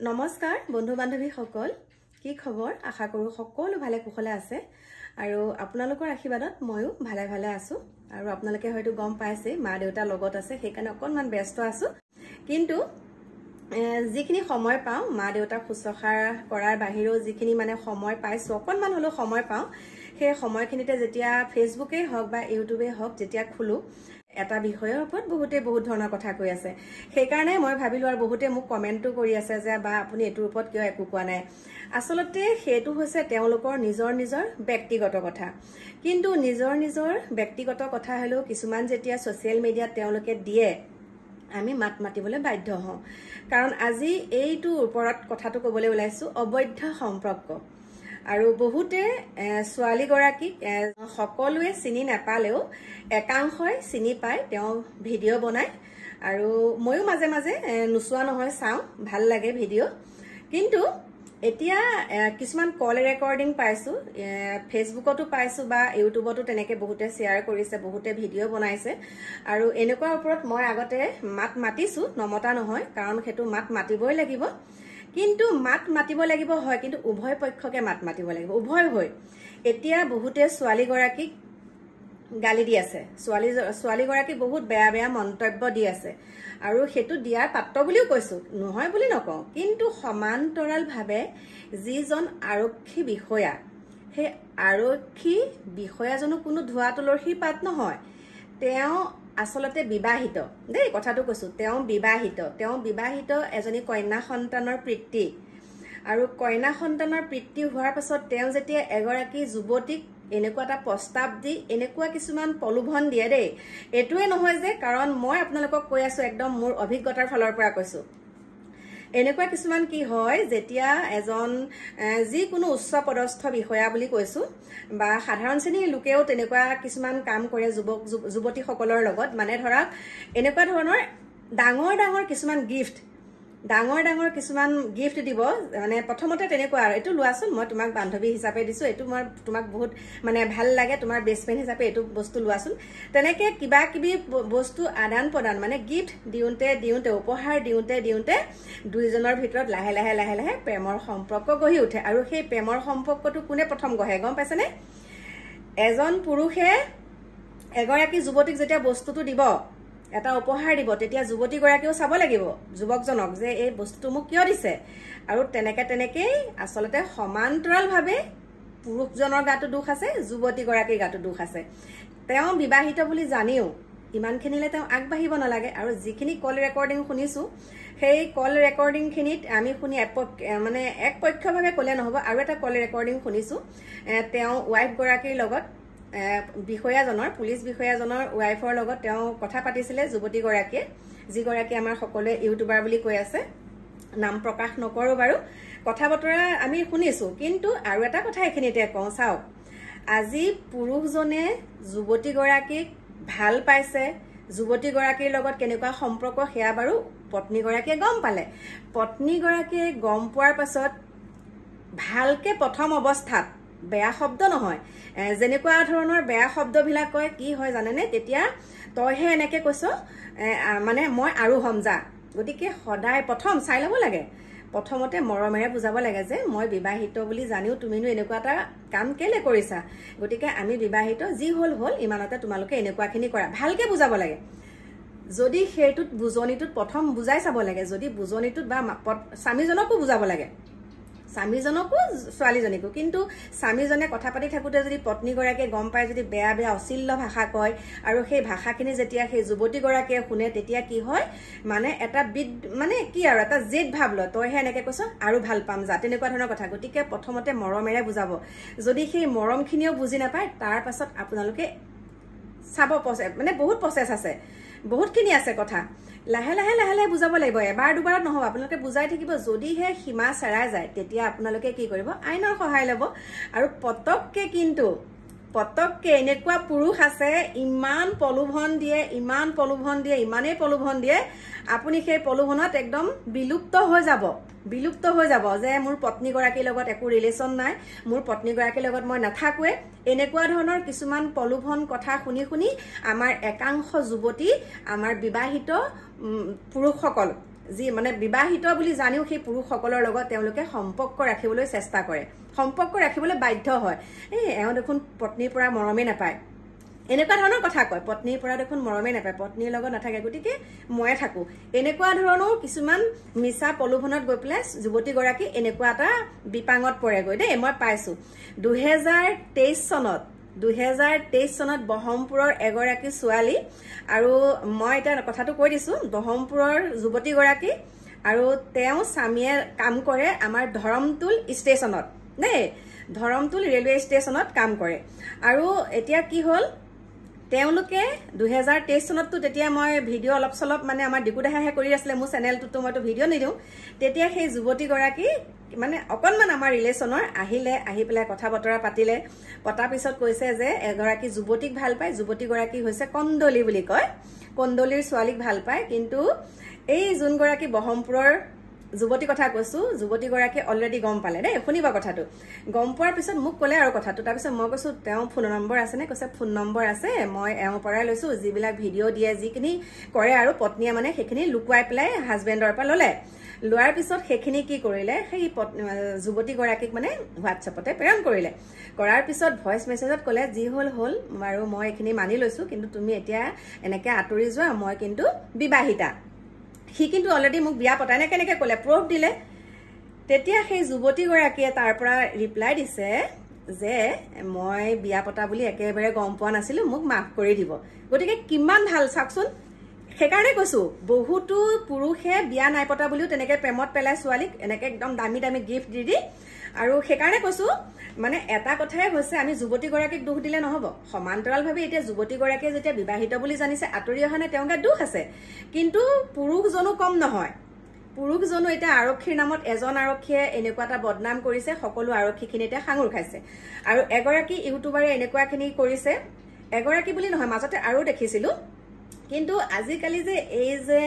নমস্কাৰ বন্ধু বান্ধৱী সকল কি খবৰ আশা কৰো সকলো ভালে কুশলে আছে আৰু আপোনালোকৰ আশীৰ্বাদত ময়ো ভালে ভালে আছো আৰু আপোনালোকে হয়তো গম পাইছে মা দেউতা লগত আছে সেইকাৰণে অকনমান ব্যস্ত আছো কিন্তু যিখিনি সময় পাওঁ মা দেউতা শুশ্ৰূষা কৰাৰ বাহিৰেও যিখিনি মানে সময় পাইছো অকনমান হলো সময় পাওঁ সেই সময়খিনিতে যেতিয়া ফেসবুকে হওক বা ইউটিউবে হওক যেতিয়া খুলো এটা বিষয়ৰ ওপৰত বহুত ধৰণৰ কথা কৈ আছে সেইকাৰণে মই ভাবিলো আৰু বহুতে মোক কমেন্টও কৰি আছে যে বা আপুনি এটোৰ ওপৰত কিয় একো কোৱা নাই আসলতে হেতু হৈছে তেওঁলোকৰ নিজৰ ব্যক্তিগত কথা কিন্তু নিজৰ ব্যক্তিগত কথা হলো কিছুমান যেতিয়া সোশ্যাল মিডিয়াত তেওঁলোকে দিয়ে আমি মাত মাতিবলৈ বাধ্য হওঁ কাৰণ আজি এইটো ওপৰত কথাটো ক'বলৈ ওলাইছো অবৈধ সম্পৰ্ক আৰু বহুতে সোৱালি গৰাকী সকলোৱে চিনি নাপালেও একাংশই চিনি পায় তেওঁ ভিডিও বনায় আৰু ময়ো মাজে মাজে নুচুৱা নহয় চাওঁ ভাল লাগে ভিডিও কিন্তু এতিয়া কিছুমান কল ৰেকৰ্ডিং পাইছো ফেসবুকতো পাইছো বা ইউটিউবতো তেনেকে বহুতে শেয়াৰ কৰিছে বহুতে ভিডিও বনাইছে আৰু এনেকুৱা ওপৰত মই আগতে মাত মাতিছো নমতা নহয় কাৰণ হেতু মাত মাতিবই লাগিব কিন্তু মাত মাতিব লাগিব হয় কিন্তু উভয় পক্ষকে মাত মাতিব লাগিব উভয় হৈ এতিয়া বহুতে সোৱালি গৰাকী গালি দি আছে সোৱালি গৰাকী বহুত বেয়া মন্তব্য দি আছে আৰু হেতু দিয়াৰ পাত্ৰ বুলিও কৈছো নহয় বুলি নকওঁ কিন্তু সমান্তৰাল ভাৱে যিজন আৰক্ষী বিষয়া হে আৰক্ষী বিষয়াজনো কোনো ধোৱা তুলসী পাত নহয় তেওঁ আসলতে বিবাহিত দেই কথাটো কৈছো তেওঁ বিবাহিত এজনী কন্যা সন্তানৰ পিতৃ আৰু কন্যা সন্তানৰ পিতৃ হোৱাৰ পাছত তেওঁ যেতিয়া এগৰাকী যুৱতীক এনেকুৱা এটা প্ৰস্তাৱ দি এনেকুৱা কিছুমান প্ৰলোভন দিয়ে দেই এটোৱে নহয় যে কাৰণ মই আপোনালোকক কৈ আছো একদম মোৰ অভিজ্ঞতাৰ ফলৰ পৰা কৈছো এনেকুৱা কিছুমান কি হয় যেতিয়া এজন যিকোনো উচ্চ পদস্থ বিষয়া বুলি কৈছো বা সাধাৰণ শ্ৰেণীৰ লোকেও তেনেকুৱা কিছুমান কাম কৰে যুৱতী সকলৰ লগত মানে ধৰক এনেকুৱা ধৰণৰ ডাঙৰ কিছুমান গিফট দিব মানে প্ৰথমতে তেনেকুৱা আৰু এটো লোৱাচোন মই তোমাক বান্ধৱী হিচাপে দিছো এটো মই তোমাক বহুত মানে ভাল লাগে তোমাৰ বেষ্ট ফ্ৰেণ্ড হিচাপে এটো বস্তু লোৱাচোন তেনেকে কিবা কিবি বস্তু আদান প্ৰদান মানে গিফট দিওঁতে উপহাৰ দিওঁতে দুইজনৰ ভিতৰত লাহে লাহে প্ৰেমৰ সম্পৰ্ক গঢ়ি উঠে আৰু সেই প্ৰেমৰ সম্পৰ্কটো কোনে প্ৰথম গঢ়ে গম পাইছেনে এজন পুৰুষে এগৰাকী যুৱতীক যেতিয়া বস্তুটো দিব এটা উপহাৰ দিব তেতিয়া যুৱতী গৰাকীও চাব লাগিব যুৱকজনক যে এই বস্তুটো মোক কিয় দিছে আৰু তেনেকে আসলতে সমান্তৰাল ভাৱে পুৰুষজনৰ গাটো দুখ আছে যুৱতী গৰাকীৰ গাটো দুখ আছে তেওঁ বিবাহিত বুলি জানিও ইমানখিনিলে তেওঁ আগবাঢ়িব নালাগে আৰু যিখিনি কল ৰেকৰ্ডিং শুনিছো সেই কল ৰেকৰ্ডিং খিনিত আমি শুনি মানে একপক্ষভাৱে ক'লে নহব আৰু এটা কল ৰেকৰ্ডিং শুনিছো তেওঁ ওয়াইফ গৰাকীৰ লগত বিষয়াজনৰ পুলিশ বিষয়াজনৰ ওয়াইফৰ লগত তেওঁ কথা পাতিছিলে যুৱতী গৰাকীয়ে যি গৰাকী আমাৰ সকলোৱে ইউটিউবাৰ বুলি কৈ আছে নাম প্ৰকাশ নকৰো বাৰু কথা বতৰা আমি শুনিছো কিন্তু আৰু এটা কথা এখিনিতে কওঁ চাওক আজি পুৰুষজনে যুৱতী গৰাকীক ভাল পাইছে যুৱতী গৰাকীৰ লগত কেনেকুৱা সম্পৰ্ক হেয়া বাৰু পত্নী গৰাকীয়ে গম পালে পত্নী গৰাকীয়ে গম পোৱাৰ পাছত ভালকে প্ৰথম অৱস্থাত বেয়া শব্দ নহয় যেনেকুৱা ধৰণৰ বেয়া শব্দবিলাক কয় কি হয় জানেনে তেতিয়া তইহে এনেকে কৈছ মানে মই আৰু সমজা গতিকে সদায় প্ৰথম চাই ল'ব লাগে প্ৰথমতে মৰমেৰে বুজাব লাগে যে মই বিবাহিত বুলি জানিও তুমিনো এনেকুৱা এটা কাম কেলে কৰিছা গতিকে আমি বিবাহিত যি হল ইমানতে তোমালোকে এনেকুৱাখিনি কৰা ভালকে বুজাব লাগে যদি হেতুত বুজনিটোত প্ৰথম বুজাই চাব লাগে যদি বুজনিটোত বা স্বামীজনকো বুজাব লাগে স্বামীজনকো ছোৱালীজনীকো কিন্তু স্বামীজনে কথা পাতি থাকোতে যদি পত্নী গৰাকীয়ে গম পায় যদি বেয়া অশ্লীল ভাষা কয় আৰু সেই ভাষাখিনি যেতিয়া সেই যুৱতী গৰাকীয়ে শুনে তেতিয়া কি হয় মানে এটা মানে কি আৰু এটা জেদ ভাৱ লয় তইহে এনেকে কৈছ আৰু ভাল পাম যা তেনেকুৱা ধৰণৰ কথা গতিকে প্ৰথমতে মৰমেৰে বুজাব যদি সেই মৰমখিনিও বুজি নাপায় তাৰ পাছত আপোনালোকে চাব মানে বহুত প্ৰচেছ আছে বহুতখিনি আছে কথা লাহে লাহে বুজাব লাগিব এবাৰ দুবাৰত নহব আপোনালোকে বুজাই থাকিব যদিহে সীমা চেৰাই যায় তেতিয়া আপোনালোকে কি কৰিব আইনৰ সহায় ল'ব আৰু পতককে এনেকুৱা পুৰুষ আছে ইমানেই প্ৰলোভন দিয়ে আপুনি সেই প্ৰলোভনত একদম বিলুপ্ত হৈ যাব যে মোৰ পত্নী গৰাকীৰ লগত একো ৰিলেচন নাই মোৰ পত্নী গৰাকীৰ লগত মই নাথাকোৱে এনেকুৱা ধৰণৰ কিছুমান প্ৰলোভন কথা শুনি আমাৰ একাংশ যুৱতী আমাৰ বিবাহিত পুৰুষসকল যি মানে বিবাহিত বুলি জানিও সেই পুৰুষসকলৰ লগত তেওঁলোকে সম্পৰ্ক ৰাখিবলৈ চেষ্টা কৰে, সম্পৰ্ক ৰাখিবলৈ বাধ্য হয়। এওঁ দেখোন পত্নীৰ পৰা মৰমেই নাপায়, এনেকুৱা ধৰণৰ কথা কয়। পত্নীৰ পৰা দেখোন মৰমেই নাপায়, পত্নীৰ লগত নাথাকে, গতিকে ময়ে থাকো, এনেকুৱা ধৰণৰ কিছুমান মিছা প্ৰলোভনত গৈ পেলাই যুৱতীগৰাকী এনেকুৱা এটা বিপাঙত পৰেগৈ দেই। মই পাইছো 2023 চনত বহমপুৰৰ এগৰাকী ছোৱালী, আৰু মই এতিয়া কথাটো কৈ দিছো, বহমপুৰৰ যুৱতীগৰাকী আৰু তেওঁ স্বামীয়ে কাম কৰে আমাৰ ধৰমটোল ষ্টেচনত দেই, ধৰমটোল ৰেলৱে ষ্টেচনত কাম কৰে। আৰু এতিয়া কি হ'ল, তেওঁলোকে 2023 চনততো তেতিয়া মই ভিডিঅ' অলপ চলপ মানে আমাৰ ডিকুদাহে কৰি আছিলে, মোৰ চেনেলটোতো মইতো ভিডিঅ' নিদিওঁ। তেতিয়া সেই যুৱতীগৰাকী মানে অকণমান আমাৰ ৰিলেশ্যনৰ আহিলে, আহি পেলাই কথা বতৰা পাতিলে, পতাৰ পিছত কৈছে যে এগৰাকী যুৱতীক ভাল পায়, যুৱতীগৰাকী হৈছে কন্দলী বুলি কয়, কন্দলীৰ ছোৱালীক ভাল পায়। কিন্তু এই যোনগৰাকী বহমপুৰৰ যুৱতী কথা কৈছো, যুৱতীগৰাকী অলৰেডি গম পালে দেই, শুনিবা কথাটো। গম পোৱাৰ পিছত মোক ক'লে আৰু কথাটো, তাৰপিছত মই কৈছো তেওঁ ফোন নম্বৰ আছেনে? কৈছে ফোন নম্বৰ আছে, মই এওঁৰ পৰাই লৈছো, যিবিলাক ভিডিঅ' দিয়ে, যিখিনি কৰে আৰু পত্নীয়ে মানে সেইখিনি লুকুৱাই পেলাই হাজবেণ্ডৰ পৰা ল'লে। লোৱাৰ পিছত সেইখিনি কি কৰিলে, সেই যুৱতীগৰাকীক মানে হোৱাটছএপতে প্ৰেৰণ কৰিলে। কৰাৰ পিছত ভইচ মেছেজত ক'লে যি হ'ল হ'ল আৰু মই এইখিনি মানি লৈছো, কিন্তু তুমি এতিয়া এনেকে আঁতৰি যোৱা, মই কিন্তু বিবাহিতা। সি কিন্তু অলৰেডি মোক বিয়া পতাই নাই, কেনেকে ক'লে, প্ৰুফ দিলে। তেতিয়া সেই যুৱতীগৰাকীয়ে তাৰ পৰা ৰিপ্লাই দিছে যে মই বিয়া পতা বুলি একেবাৰে গম পোৱা নাছিলো, মোক মাফ কৰি দিব। গতিকে কিমান ভাল চাওকচোন। সেইকাৰণে কৈছো, বহুতো পুৰুষে বিয়া নাই পতা বুলিও তেনেকে প্ৰেমত পেলাই ছোৱালীক, এনেকে একদম দামী দামী গিফ্ট দি দি। আৰু সেইকাৰণে কৈছো, মানে এটা কথাই হৈছে, আমি যুৱতীগৰাকীক দুখ দিলে নহব। সমান্তৰালভাৱে এতিয়া যুৱতীগৰাকীয়ে যেতিয়া বিবাহিত বুলি জানিছে, আঁতৰি অহা নাই, তেওঁৰ গাত দুখ আছে। কিন্তু পুৰুষজনো কম নহয়, পুৰুষজনো এতিয়া আৰক্ষীৰ নামত এজন আৰক্ষীয়ে এনেকুৱা এটা বদনাম কৰিছে, সকলো আৰক্ষীখিনি এতিয়া সাঙুৰ খাইছে। আৰু এগৰাকী ইউটিউবাৰে এনেকুৱাখিনি কৰিছে, এগৰাকী বুলি নহয়, মাজতে আৰু দেখিছিলো। কিন্তু আজিকালি যে এই যে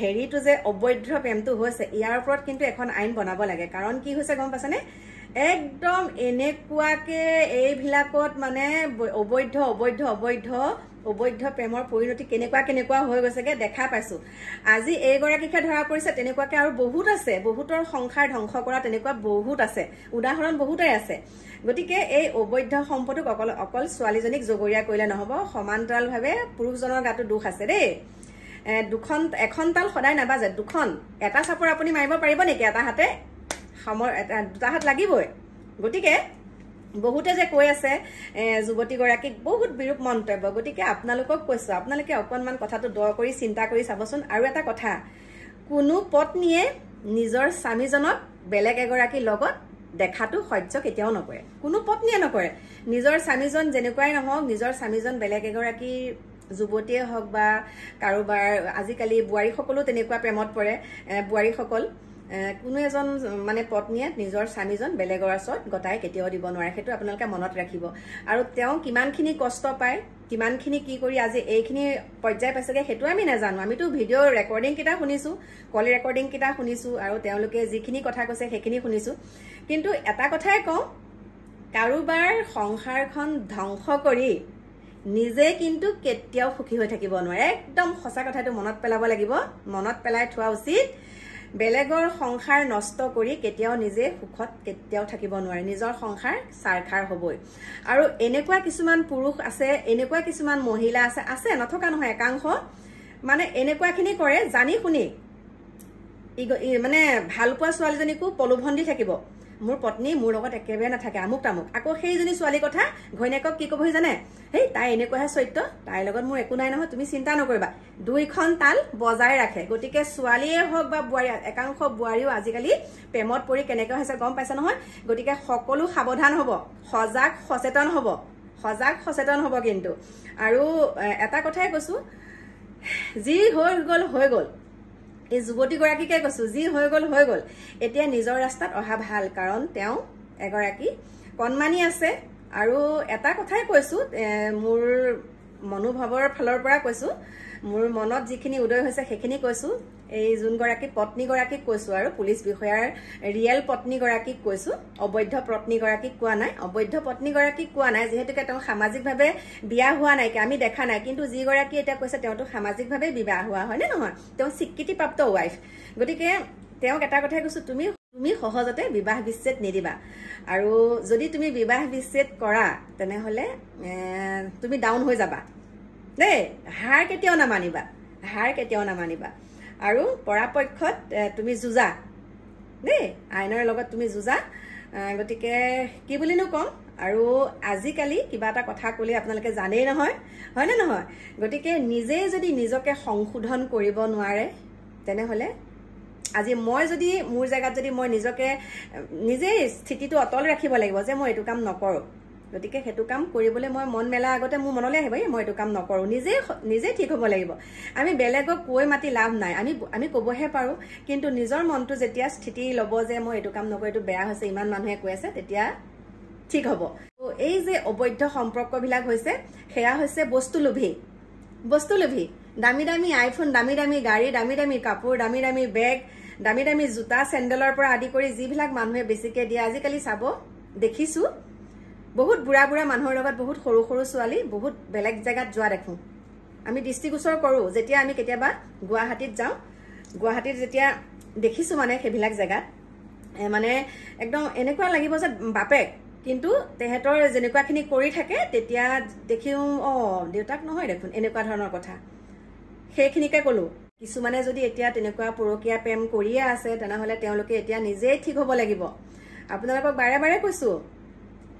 হেৰিটো যে অবৈধ প্ৰেমটো হৈছে, ইয়াৰ ওপৰত কিন্তু এখন আইন বনাব লাগে। কাৰণ কি হৈছে গম পাইছেনে, একদম এনেকুৱাকে এইবিলাকত মানে অবৈধ অবৈধ অবৈধ অবৈধ প্ৰেমৰ পৰিণতি কেনেকুৱা হৈ গৈছেগে দেখা পাইছো। আজি এইগৰাকীকে ধৰা পৰিছে, তেনেকুৱাকে আৰু বহুত আছে, বহুতৰ সংসাৰ ধ্বংস কৰা তেনেকুৱা বহুত আছে, উদাহৰণ বহুতেই আছে। গতিকে এই অবৈধ সম্পদক অকল ছোৱালীজনীক জগৰীয়া কৰিলে নহব, সমান্তৰালভাৱে পুৰুষজনৰ গাতো দুখ আছে দেই। এখন তাল সদায় নাবাজে, দুখন, এটা চাপৰ আপুনি মাৰিব পাৰিব নেকি? এটা হাতে দুটা হাত লাগিবই। গতিকে বহুতে যে কৈ আছে যুৱতীগৰাকীক বহুত বিৰূপ মন্তব্য। গতিকে আপোনালোকক কৈছো, আপোনালোকে অকণমান কথাটো দ কৰি চিন্তা কৰি চাবচোন। আৰু এটা কথা, কোনো পত্নীয়ে নিজৰ স্বামীজনক বেলেগ এগৰাকীৰ লগত দেখাটো সহ্য কেতিয়াও নকৰে, কোনো পত্নীয়ে নকৰে। নিজৰ স্বামীজন যেনেকুৱাই নহওক, নিজৰ স্বামীজন বেলেগ এগৰাকী যুৱতীয়ে হওক বা কাৰোবাৰ, আজিকালি বোৱাৰীসকলো তেনেকুৱা প্ৰেমত পৰে, বোৱাৰীসকল, কোনো এজন মানে পত্নীয়ে নিজৰ স্বামীজন বেলেগৰ ওচৰত গতাই কেতিয়াও দিব নোৱাৰে, সেইটো আপোনালোকে মনত ৰাখিব। আৰু তেওঁ কিমানখিনি কষ্ট পায়, কিমানখিনি কি কৰি আজি এইখিনি পৰ্যায় পাইছেগে, সেইটো আমি নাজানো। আমিতো ভিডিঅ' ৰেকৰ্ডিং কেইটা শুনিছো, কল ৰেকৰ্ডিং কেইটা শুনিছো, আৰু তেওঁলোকে যিখিনি কথা কৈছে সেইখিনি শুনিছো। কিন্তু এটা কথাই কওঁ, কাৰোবাৰ সংসাৰখন ধ্বংস কৰি নিজে কিন্তু কেতিয়াও সুখী হৈ থাকিব নোৱাৰে। একদম সঁচা কথাটো মনত পেলাব লাগিব, মনত পেলাই থোৱা উচিত। বেলেগৰ সংসাৰ নষ্ট কৰি কেতিয়াও নিজে সুখত কেতিয়াও থাকিব নোৱাৰে, নিজৰ সংসাৰ চাৰখাৰ হবই। আৰু এনেকুৱা কিছুমান পুৰুষ আছে, এনেকুৱা কিছুমান মহিলা আছে নথকা নহয়, একাংশ মানে এনেকুৱাখিনি কৰে জানি শুনি, মানে ভাল পোৱা ছোৱালীজনীকো প্ৰলোভন দি থাকিব, মোৰ পত্নী মোৰ লগত একেবাৰে নাথাকে, আমুক তামুক। আকৌ সেইজনী ছোৱালীৰ কথা ঘৈণীয়েকক কি কবহি জানে, হেই তাই এনেকুৱাহে চৰিত্ৰ, তাইৰ লগত মোৰ একো নাই নহয়, তুমি চিন্তা নকৰিবা। দুইখন তাল বজাই ৰাখে। গতিকে ছোৱালীয়ে হওক বা বোৱাৰী, একাংশ বোৱাৰীও আজিকালি প্ৰেমত পৰি কেনেকৈ হৈছে গম পাইছে নহয়। গতিকে সকলো সাৱধান হব, সজাগ সচেতন হব কিন্তু। আৰু এটা কথাই কৈছো, যি হৈ গল হৈ গল, এই যুৱতীগৰাকীকে কৈছো, যি হৈ গল হৈ গল। এতিয়া নিজৰ ৰাস্তাত অহা ভাল, কাৰণ তেওঁ এগৰাকী কণমানি আছে। আৰু এটা কথাই কৈছো, মোৰ মনোভাৱৰ ফালৰ পৰা কৈছো, মোৰ মনত যিখিনি উদয় হৈছে সেইখিনি কৈছো। এই যোনগৰাকী পত্নীগৰাকীক কৈছো আৰু পুলিচ বিষয়াৰ ৰিয়েল পত্নীগৰাকীক কৈছো, অবৈধ পত্নীগৰাকীক কোৱা নাই, অবৈধ পত্নীগৰাকীক কোৱা নাই, যিহেতুকে তেওঁ সামাজিকভাৱে বিয়া হোৱা নাই, আমি দেখা নাই। কিন্তু যিগৰাকী এতিয়া কৈছে তেওঁতো সামাজিকভাৱে বিবাহ হোৱা হয় নে নহয়, তেওঁ স্বীকৃতিপ্ৰাপ্ত ৱাইফ। গতিকে তেওঁক এটা কথাই কৈছো, তুমি সহজতে বিবাহ বিচ্ছেদ নিদিবা, আৰু যদি তুমি বিবাহ বিচ্ছেদ কৰা তেনেহলে তুমি ডাউন হৈ যাবা দেই, হাৰ কেতিয়াও নামানিবা, হাৰ কেতিয়াও নামানিবা। আৰু পৰাপক্ষত তুমি যুঁজা দেই, আইনৰ লগত তুমি যুঁজা। গতিকে কি বুলিনো ক'ম, আৰু আজিকালি কিবা এটা কথা ক'লে আপোনালোকে জানেই নহয়, হয়নে নহয়? গতিকে নিজেই যদি নিজকে সংশোধন কৰিব নোৱাৰে তেনেহ'লে আজি মই যদি মোৰ জেগাত যদি মই নিজেই স্থিতিটো অটল ৰাখিব লাগিব যে মই এইটো কাম নকৰোঁ। গতিকে সেইটো কাম কৰিবলৈ মই মন মেলা আগতে মোৰ মনলৈ আহিব মই এইটো কাম নকৰোঁ, নিজেই ঠিক হ'ব লাগিব। আমি বেলেগক কৈ মাতি লাভ নাই, আমি ক'বহে পাৰোঁ, কিন্তু নিজৰ মনটো যেতিয়া স্থিতি ল'ব যে মই এইটো কাম নকৰোঁ, এইটো বেয়া হৈছে, ইমান মানুহে কৈ আছে, তেতিয়া ঠিক হ'ব। এই যে অবৈধ সম্পৰ্কবিলাক হৈছে, সেয়া হৈছে বস্তুলোভী, দামী দামী আইফোন, দামী দামী গাড়ী, দামী দামী কাপোৰ, দামী দামী বেগ, দামী দামী জোতা চেণ্ডেলৰ পৰা আদি কৰি যিবিলাক মানুহে বেছিকৈ দিয়ে। আজিকালি চাব দেখিছোঁ বহুত বুঢ়া মানুহৰ লগত বহুত সৰু সৰু ছোৱালী বহুত বেলেগ জেগাত যোৱা দেখোঁ, আমি দৃষ্টিগোচৰ কৰোঁ। যেতিয়া আমি কেতিয়াবা গুৱাহাটীত যাওঁ, গুৱাহাটীত যেতিয়া দেখিছোঁ মানে সেইবিলাক জেগাত মানে একদম এনেকুৱা লাগিব যে বাপেক, কিন্তু তেহেঁতৰ যেনেকুৱাখিনি কৰি থাকে তেতিয়া দেখিও দেউতাক নহয় দেখোন, এনেকুৱা ধৰণৰ কথা। সেইখিনিকে ক'লোঁ, কিছুমানে যদি এতিয়া তেনেকুৱা পৰকীয়া প্ৰেম কৰিয়ে আছে তেনেহ'লে তেওঁলোকে এতিয়া নিজেই ঠিক হ'ব লাগিব। আপোনালোকক বাৰে বাৰে কৈছোঁ,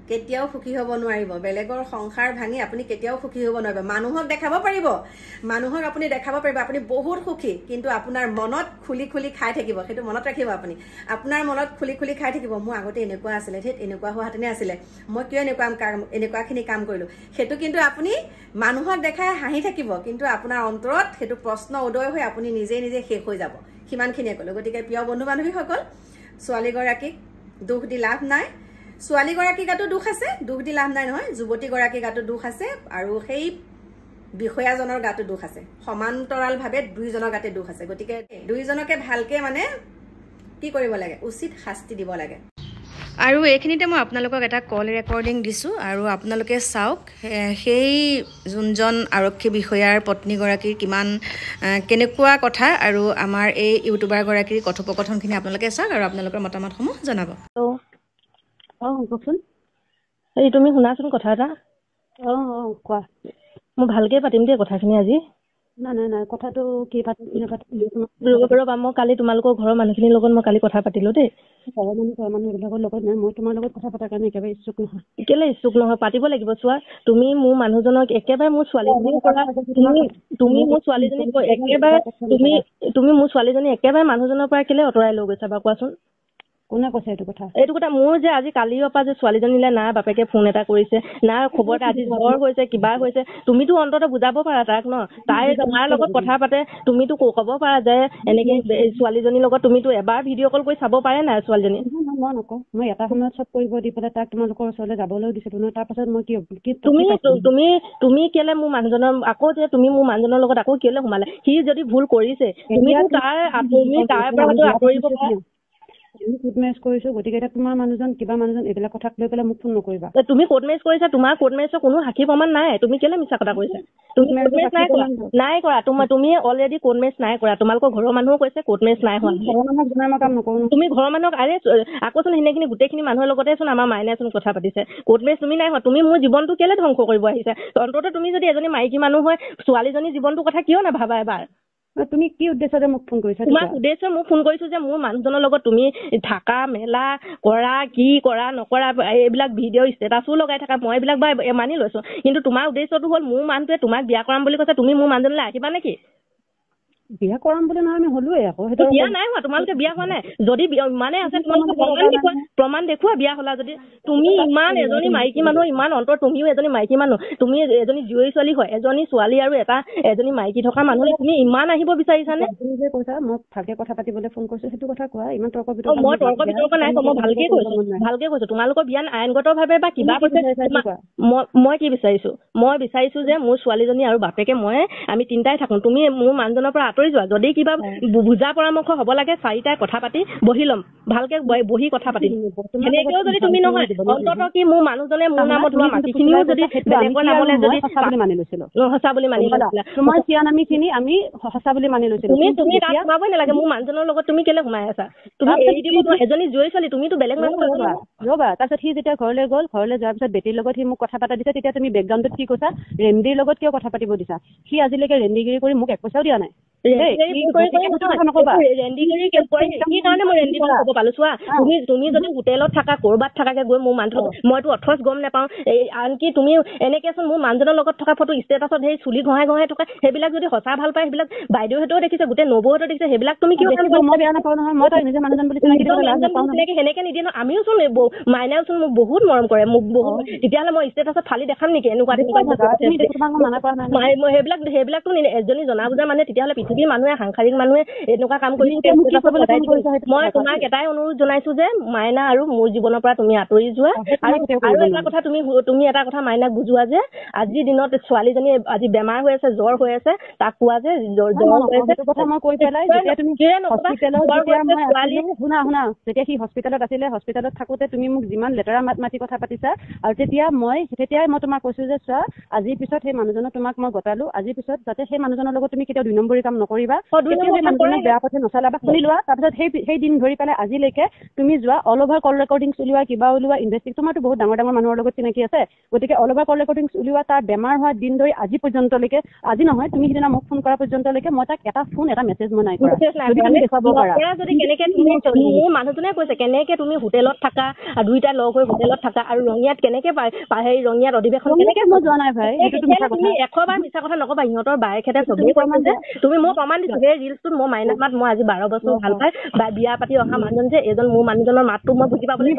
কেতিয়াও সুখী হ'ব নোৱাৰিব, বেলেগৰ সংসাৰ ভাঙি আপুনি কেতিয়াও সুখী হ'ব নোৱাৰিব। মানুহক দেখাব পাৰিব, মানুহক আপুনি দেখাব পাৰিব আপুনি বহুত সুখী, কিন্তু আপোনাৰ মনত খুলি খুলি খাই থাকিব, সেইটো মনত ৰাখিব। আপুনি আপোনাৰ মনত খুলি খুলি খাই থাকিব, মোৰ আগতে এনেকুৱা আছিলে, এনেকুৱা হোৱাহেঁতেনে আছিলে, মই কিয় এনেকুৱাখিনি কাম কৰিলোঁ। সেইটো কিন্তু আপুনি মানুহক দেখাই হাঁহি থাকিব, কিন্তু আপোনাৰ অন্তৰত সেইটো প্ৰশ্ন উদয় হৈ আপুনি নিজে শেষ হৈ যাব। সিমানখিনিয়ে ক'লোঁ। গতিকে প্ৰিয় বন্ধু বান্ধৱীসকল, ছোৱালীগৰাকীক দুখ দি লাভ নাই, ছোৱালীগৰাকীৰ গাতো দুখ আছে, দুখ দি লাভ নাই নহয়, যুৱতীগৰাকীৰ গাতো দুখ আছে, আৰু সেই বিষয়াজনৰ গাতো দুখ আছে, সমান্তৰালভাৱে দুইজনৰ গাতে দুখ আছে। গতিকে দুইজনকে ভালকে মানে কি কৰিব লাগে, উচিত শাস্তি দিব লাগে। আৰু এইখিনিতে মই আপোনালোকক এটা কল ৰেকৰ্ডিং দিছোঁ, আৰু আপোনালোকে চাওক সেই যোনজন আৰক্ষী বিষয়াৰ পত্নীগৰাকীৰ কেনেকুৱা কথা, আৰু আমাৰ এই ইউটিউবাৰগৰাকীৰ কথোপকথনখিনি আপোনালোকে চাওক আৰু আপোনালোকৰ মতামতসমূহ জনাব। কওকচোন। এই তুমি শুনাচোন কথা এটা। কোৱা। মই ভালকে পাতিম দেই কথাখিনি আজি। নাই কথাটো কি পাতিম ৰ'বা, মই কালি তোমালোকৰ ঘৰৰ মানুহখিনিৰ লগত মই কালি কথা পাতিলো দেই। ঘৰৰ মানুহবিলাকৰ লগত নাই, মই তোমাৰ লগত কথা পতাৰ কাৰণে একেবাৰে ইচ্ছুক নহয়। কেলে ইচ্ছুক নহয়, পাতিব লাগিব। চোৱা, তুমি মোৰ মানুহজনক একেবাৰে মোৰ ছোৱালীজনীৰ পৰা তুমি মোৰ ছোৱালীজনীক তুমি মোৰ ছোৱালীজনী একেবাৰে মানুহজনৰ পৰা কেলে আঁতৰাই লৈ গৈছা বাৰু কোৱাচোন? কোনে কৈছে এইটো কথা? মোৰ যে আজি কালিৰ পৰা যে ছোৱালীজনীলে না বাপেকে ফোন এটা কৰিছে, না খবৰ এটা, আজি জ্বৰ হৈছে, কিবা হৈছে, তুমিতো অন্ততঃ বুজাব পাৰা তাক ন। তাই তোমাৰ লগত কথা পাতে, তুমিতো ক'ব পাৰা যে এনেকে ছোৱালীজনীৰ লগত তুমিতো এবাৰ ভিডিঅ' কল কৰি চাব পাৰে নাই ছোৱালীজনী? মই নকওঁ, মই এটা সময়ত চব কৰিব দি পেলাই তাক তোমালোকৰ ওচৰলৈ যাবলৈও দিছিলো নহয়। তাৰ পাছত মই তুমি কেলে মোৰ মানুহজনৰ আকৌ যে তুমি মোৰ মানুহজনৰ লগত আকৌ কেলে সোমালে? সি যদি ভুল কৰিছে তুমি তাৰ পৰা আঁতৰিব পাৰা। কোৰ্ট মেৰেজ কৰিছো, গতিকে এতিয়া তোমাৰ মানুহজন এইবিলাক কথাক লৈ পেলাই মোক ফোন নকৰিবা। তুমি কোৰ্ট মেৰেজ কৰিছা, তোমাৰ কোৰ্ট মেৰেজৰ কোনো সাক্ষী প্ৰমাণ নাই, তুমি কেলে মিছা কথা কৈছা? তুমি কোৰ্ট মেৰেজ নাই কৰা, তুমি অলৰেডি কোৰ্ট মেৰেজ নাই কৰা। তোমালোকৰ ঘৰৰ মানুহো কৈছে কোৰ্ট মেৰেজ নাই হোৱা। তুমি ঘৰৰ মানুহক আকৌচোন সেইখিনি গোটেইখিনি মানুহৰ লগতেচোন আমাৰ মাইনাচোন কথা পাতিছে, কোৰ্ট মেৰেজ তুমি নাই হোৱা। তুমি মোৰ জীৱনটো কেলে ধ্বংস কৰিব আহিছা? অন্ততঃ তুমি যদি এজনী মাইকী মানুহ হয়, ছোৱালীজনীৰ জীৱনটোৰ কথা কিয় নাভাবা এবাৰ? তুমি কি উদ্দেশ্যৰে মোক ফোন কৰিছা? তোমাক উদ্দেশ্যে মোক ফোন কৰিছো যে মোৰ মানুহজনৰ লগত তুমি থাকা মেলা কৰা, কি কৰা নকৰা, এইবিলাক ভিডিঅ' ষ্টেটাছো লগাই থাকা, মই এইবিলাক বা মানি লৈছো। কিন্তু তোমাৰ উদ্দেশ্যটো হ'ল মোৰ মানুহটোৱে তোমাক বিয়া কৰাম বুলি কৈছে, তুমি মোৰ মানুহজনলৈ আহিবা নেকি? বিয়া কৰাম বুলি নহয়, আমি হলোৱে আকৌ। বিয়া নাই হোৱা, তোমালোকে বিয়া হোৱা নাই। যদি ইমানে আছে তোমালোকে প্ৰমাণ দেখুওৱা বিয়া হলা যদি। তুমি ইমান এজনী মাইকী মানুহ, ইমান অন্তৰ, তুমিও এজনী মাইকী মানুহ, তুমি এজনী জীয়ৰী ছোৱালী হয়, এজনী ছোৱালী আৰু এজনী মাইকী থকা মানুহ, তুমি ইমান আহিব বিচাৰিছানে? তুমি যে কৈছা মোক ভালকে কথা পাতিবলৈ ফোন কৰিছো, সেইটো কথা কোৱা। ইমান তৰ্ক বিতৰ্ক মই তৰ্ক বিতৰ্ক নাই কোৱা, মই ভালকে কৈছো। তোমালোকৰ বিয়া আইনগতভাৱে বা কিবা মই কি বিচাৰিছো? মই বিচাৰিছো যে মোৰ ছোৱালীজনী আৰু বাপেকে আমি তিনিটাই থাকো, তুমি মোৰ মানুহজনৰ পৰা আঁতৰি যোৱা যদি কিবা বুজা পৰামৰ্শ হ'ব লাগে 4টাই কথা পাতি বহি ল'ম ভালকে বহি কথা পাতিম সেনেকেও যদি তুমি নহয় অন্ততঃ কি মোৰ মানুহজনে মোৰ নামত লোৱা মাটিখিনিও যদি বেলেগৰ নামলে যদি সঁচা বুলি মানি লৈছিলো সঁচা বুলি মানি লৈছিলা তোমাৰ চিয়া নামিখিনি আমি সঁচা বুলি মানি লৈছিলো তুমি তাত সোমাবই নালাগে মোৰ মানুহজনৰ লগত তুমি কেলে সোমাই আছা তুমি এৰি দিব এজনী জুই ছোৱালী তুমিতো বেলেগ মানুহ ৰ'বা তাৰপিছত সি যেতিয়া ঘৰলৈ গ'ল ঘৰলৈ যোৱাৰ পিছত বেটীৰ লগত সি মোক কথা পাতা দিছে তেতিয়া তুমি বেকগ্ৰাউণ্ডত কি কৈছা ৰেণ্ডিৰ লগত কিয় কথা পাতিব দিছা সি আজিলৈকে ৰেণ্ডিগিৰি কৰি মোক এক পইচাও দিয়া নাই তুমি যদি হোটেলত থাকা কৰবাত থাকাকে গৈ মোৰ মানুহটো মইতো অথচ গম নাপাওঁ আনকি তুমি এনেকেচোন মোৰ মানুহজনৰ লগত থকা ফটো ষ্টেটাছত সেই চুলি ঘঁহাই ঘঁহাই থকা সেইবিলাক যদি সঁচা ভাল পায় সেইবিলাক বাইদেউহঁতেও দেখিছে গোটেই নবৌহঁতেও দেখিছে সেইবিলাক তুমি কিয় মই বেয়া নাপাওঁ নহয় মই নিজে মানুহজন বুলি সেনেকে নিদিয়ে ন আমিও চোন মাইনাও চোন মোক বহুত মৰম কৰে মোক বহুত তেতিয়াহ'লে মই ষ্টেটাছত ফালি দেখাম নেকি এনেকুৱা সেইবিলাকতো এজনী জনা বুজা মানে তেতিয়াহ'লে পৃথিৱীৰ মানুহে সাংসাৰিক মানুহে এনেকুৱা কাম কৰি মই তোমাক এটাই অনুৰোধ জনাইছো যে মাইনা আৰু মোৰ জীৱনৰ পৰা তুমি আঁতৰি যোৱা আৰু এটা কথা তুমি এটা কথা মাইনাক বুজোৱা যে আজিৰ দিনত ছোৱালীজনী আজি বেমাৰ হৈ আছে জ্বৰ হৈ আছে তাক কোৱা যে জ্বৰ হৈ আছে কথা মই কৈ পেলাই যেতিয়া তুমি শুনা যেতিয়া সি হস্পিটেলত আছিলে হস্পিটেলত থাকোতে তুমি মোক যিমান লেতেৰা মাতি কথা পাতিছা আৰু তেতিয়াই মই তোমাক কৈছো যে চোৱা আজিৰ পিছত সেই মানুহজনক তোমাক মই গতালো আজিৰ পিছত যাতে সেই মানুহজনৰ লগত তুমি কেতিয়াও 2 নম্বৰী কাম নকৰিবা বেয়া পথে নচলাবা শুনি লোৱা তাৰপিছত সেই দিন ধৰি পেলাই আজিলৈকে তুমি যোৱা অল অভাৰ কল ৰেকৰ্ডিংছ উলিওৱা কিবা উলিওৱা ইনভেষ্টিগেট তোমাৰতো বহুত ডাঙৰ মানুহৰ লগত চিনাকি আছে গতিকে অল অভাৰ কল ৰেকৰ্ডিংছ উলিওৱা তাৰ বেমাৰ হোৱা দিন ধৰি আজি পৰ্যন্তলৈকে আজি নহয় তুমি সিদিনা মোক ফোন কৰা পৰ্যন্তলৈকে মই তাক এটা ফোন এটা মেছেজ মই নাই কৰা যদি কেনেকে মোৰ মানুহজনে কৈছে কেনেকে তুমি হোটেলত থাকা আৰু 2টাই লগ হৈ হোটেলত থাকা আৰু ৰঙিয়াত কেনেকে সেই ৰঙিয়াত অধিৱেশন কেনেকে মই যোৱা নাই ভাই তুমি 100 বাৰ মিছা কথা নকবা সিহঁতৰ বায়েকহেঁতে চবেই কৈছে যে তুমি মই প্ৰমাণ দিছো সেই ৰিলছটোত মই মাইনাক মাত মই আজি 12 বছৰ ভাল পাই বা বিয়া পাতি অহা মানুহজন যে এজন মোৰ মানুহজনৰ মাতটো মই বুজি পাবলৈ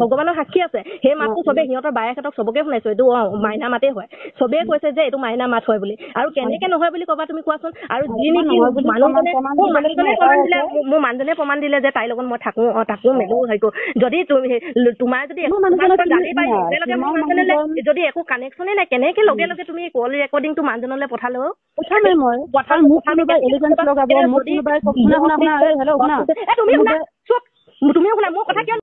ভগৱানৰ সাক্ষী আছে সেই মাতটো চবেই সিহঁতৰ বায়েকহেঁতক চবকে শুনাইছো এইটো মাইনা মাতেই হয় চবেই কৈছে যে এইটো মাইনা মাত হয় বুলি আৰু কেনেকে নহয় বুলি কবা তুমি কোৱাচোন আৰু যি নেকি মোৰ মানুহজনে প্ৰমাণ দিলে যে তাইৰ লগত মই থাকো মেলো হয়তো যদি তোমাৰ যদি যদি একো কানেকশ্যনে নাই কেনেকে লগে লগে তুমি কল ৰেকৰ্ডিংটো মানুহজনলৈ পঠালো তুমিও শুনা মোৰ কথা কিয়